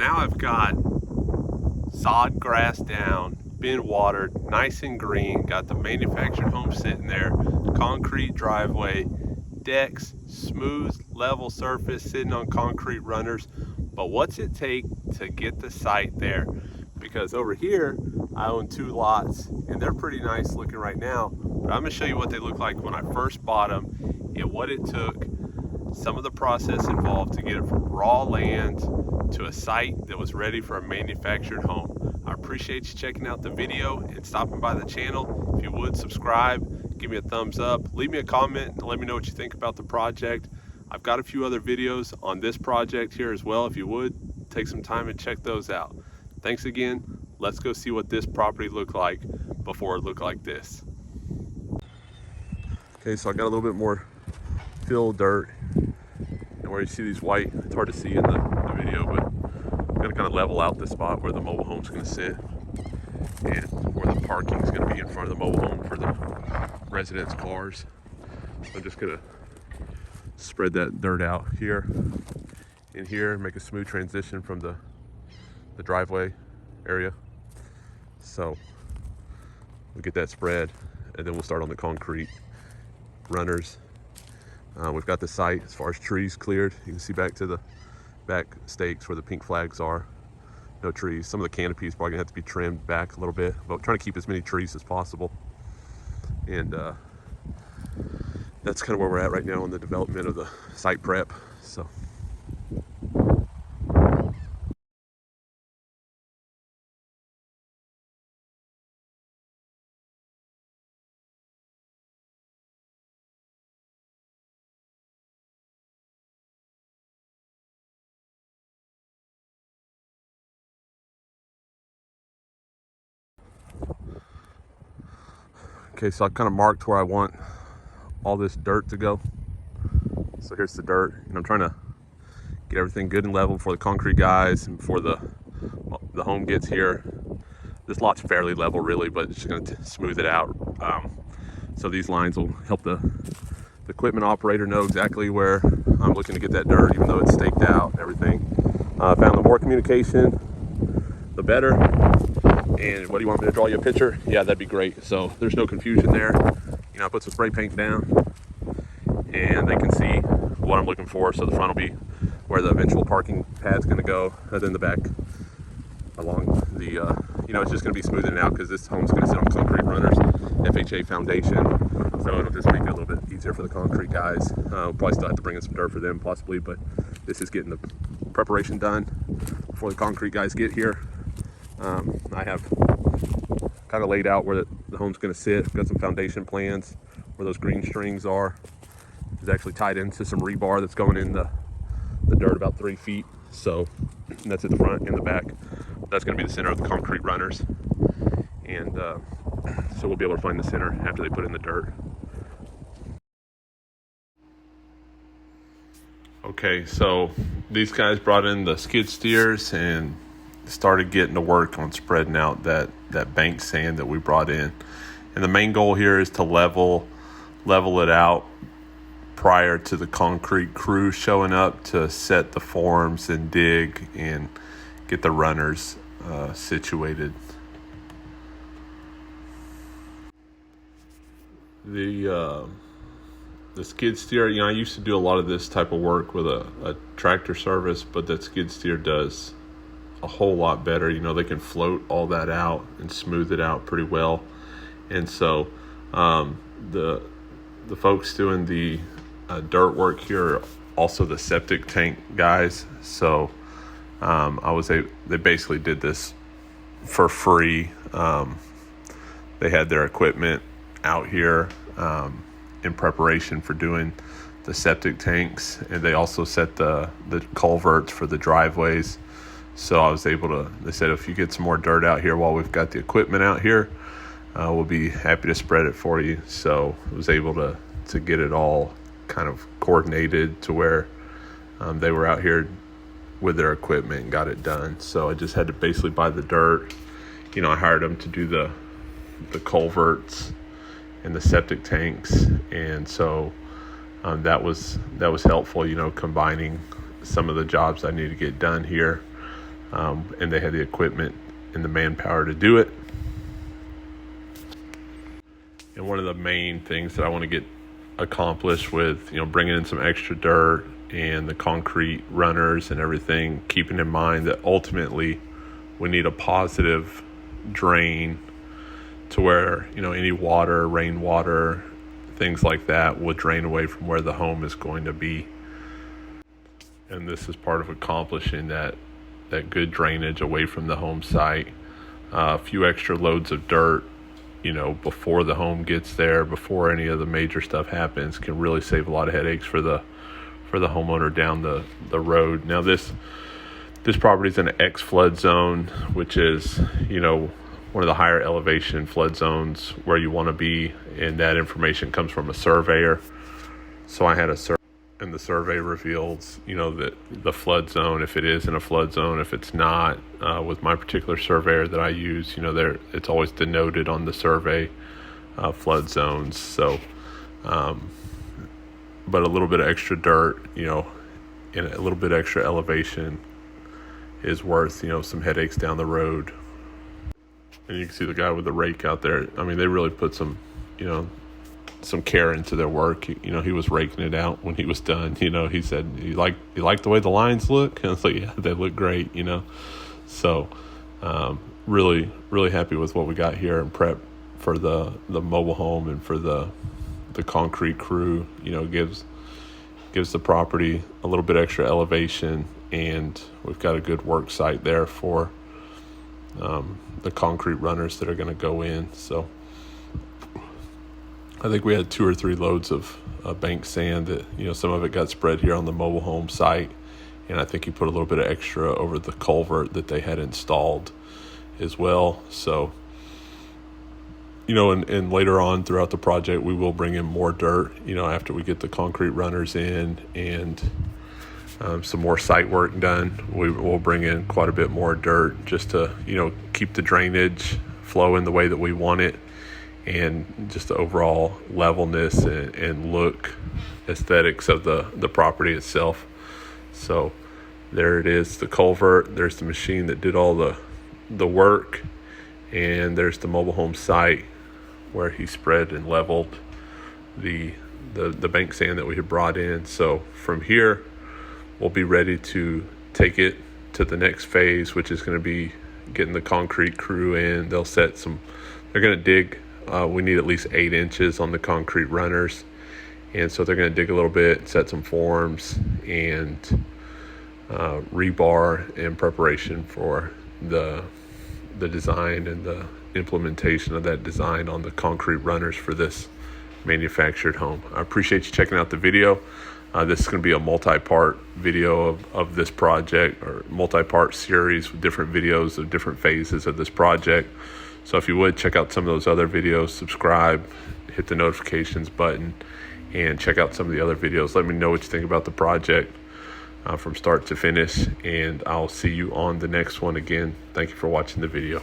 now I've got sod grass down, been watered, nice and green, got the manufactured home sitting there, concrete driveway, decks, smooth, level surface, sitting on concrete runners. But what's it take to get the site there? Because over here, I own 2 lots, and they're pretty nice looking right now. But I'm gonna show you what they look like when I first bought them, and what it took, some of the process involved to get it from raw land to a site that was ready for a manufactured home. I appreciate you checking out the video and stopping by the channel. If you would, subscribe, give me a thumbs up, leave me a comment, and let me know what you think about the project. I've got a few other videos on this project here as well. If you would, take some time and check those out. Thanks again. Let's go see what this property looked like before it looked like this. Okay, so I got a little bit more fill dirt, and where you see these white, it's hard to see in the video, but I'm gonna kind of level out the spot where the mobile home's gonna sit and where the parking is gonna be in front of the mobile home for the residents' cars. So I'm just gonna spread that dirt out here and here, make a smooth transition from the driveway area. So we'll get that spread, and then we'll start on the concrete runners. We've got the site as far as trees cleared. You can see back to the back stakes where the pink flags are. No trees. Some of the canopy is probably gonna have to be trimmed back a little bit, but we're trying to keep as many trees as possible. And that's kind of where we're at right now in the development of the site prep. So. Okay, so I kind of marked where I want all this dirt to go. So here's the dirt, and I'm trying to get everything good and level before the concrete guys and before the home gets here. This lot's fairly level really, but it's just gonna smooth it out. So these lines will help the equipment operator know exactly where I'm looking to get that dirt, even though it's staked out and everything. Found the more communication, the better. And what do you want me to draw you a picture? Yeah, that'd be great. So there's no confusion there. You know, I put some spray paint down and they can see what I'm looking for. So the front will be where the eventual parking pad's gonna go, and then the back along the, you know, it's just gonna be smoothing it out because this home's gonna sit on concrete runners, FHA foundation. So it'll just make it a little bit easier for the concrete guys. We'll probably still have to bring in some dirt for them possibly, but this is getting the preparation done before the concrete guys get here. I have kind of laid out where the home's going to sit. I've got some foundation plans where those green strings are. It's actually tied into some rebar that's going in the dirt about 3 feet. So that's at the front and the back. That's going to be the center of the concrete runners. And so we'll be able to find the center after they put in the dirt. Okay, so these guys brought in the skid steers and started getting to work on spreading out that bank sand that we brought in. And the main goal here is to level it out prior to the concrete crew showing up to set the forms and dig and get the runners situated. The skid steer, you know, I used to do a lot of this type of work with a tractor service, but that skid steer does a whole lot better. You know, they can float all that out and smooth it out pretty well. And so the folks doing the dirt work here are also the septic tank guys. So they basically did this for free. They had their equipment out here in preparation for doing the septic tanks, and they also set the culverts for the driveways. So I was able to, they said, if you get some more dirt out here while we've got the equipment out here, we'll be happy to spread it for you. So I was able to get it all kind of coordinated to where they were out here with their equipment and got it done. So I just had to basically buy the dirt. You know, I hired them to do the culverts and the septic tanks. And so that was helpful, you know, combining some of the jobs I need to get done here. and they had the equipment and the manpower to do it. And one of the main things that I want to get accomplished with, bringing in some extra dirt and the concrete runners and everything, keeping in mind that ultimately we need a positive drain to where, any water, rainwater, things like that will drain away from where the home is going to be. And this is part of accomplishing that good drainage away from the home site. A few extra loads of dirt, before the home gets there, before any of the major stuff happens, can really save a lot of headaches for the homeowner down the road. Now this property is in an X flood zone, which is, one of the higher elevation flood zones where you want to be, and that information comes from a surveyor. So I had a survey, and the survey reveals, that the flood zone, if it is in a flood zone, if it's not, with my particular surveyor that I use, it's always denoted on the survey flood zones. So, but a little bit of extra dirt, and a little bit extra elevation is worth, some headaches down the road. And you can see the guy with the rake out there. I mean, they really put some care into their work. He was raking it out when he was done. He said, you like the way the lines look? And I was like, yeah, they look great, So, really, really happy with what we got here and prep for the mobile home and for the concrete crew. Gives the property a little bit extra elevation, and we've got a good work site there for the concrete runners that are going to go in. So I think we had 2 or 3 loads of bank sand that, some of it got spread here on the mobile home site. And I think he put a little bit of extra over the culvert that they had installed as well. So, and later on throughout the project, we will bring in more dirt, after we get the concrete runners in and some more site work done. We will bring in quite a bit more dirt just to, keep the drainage flowing the way that we want it, and just the overall levelness and look, aesthetics of the property itself. So there it is, the culvert. There's the machine that did all the work, and there's the mobile home site where he spread and leveled the bank sand that we had brought in. So from here, we'll be ready to take it to the next phase, which is going to be getting the concrete crew in. They're going to dig. We need at least 8 inches on the concrete runners. And so they're going to dig a little bit, set some forms, and rebar in preparation for the design and the implementation of that design on the concrete runners for this manufactured home. I appreciate you checking out the video. This is going to be a multi-part video of this project, or multi-part series with different videos of different phases of this project. So if you would, check out some of those other videos, subscribe, hit the notifications button, and check out some of the other videos. Let me know what you think about the project from start to finish, and I'll see you on the next one. Again, thank you for watching the video.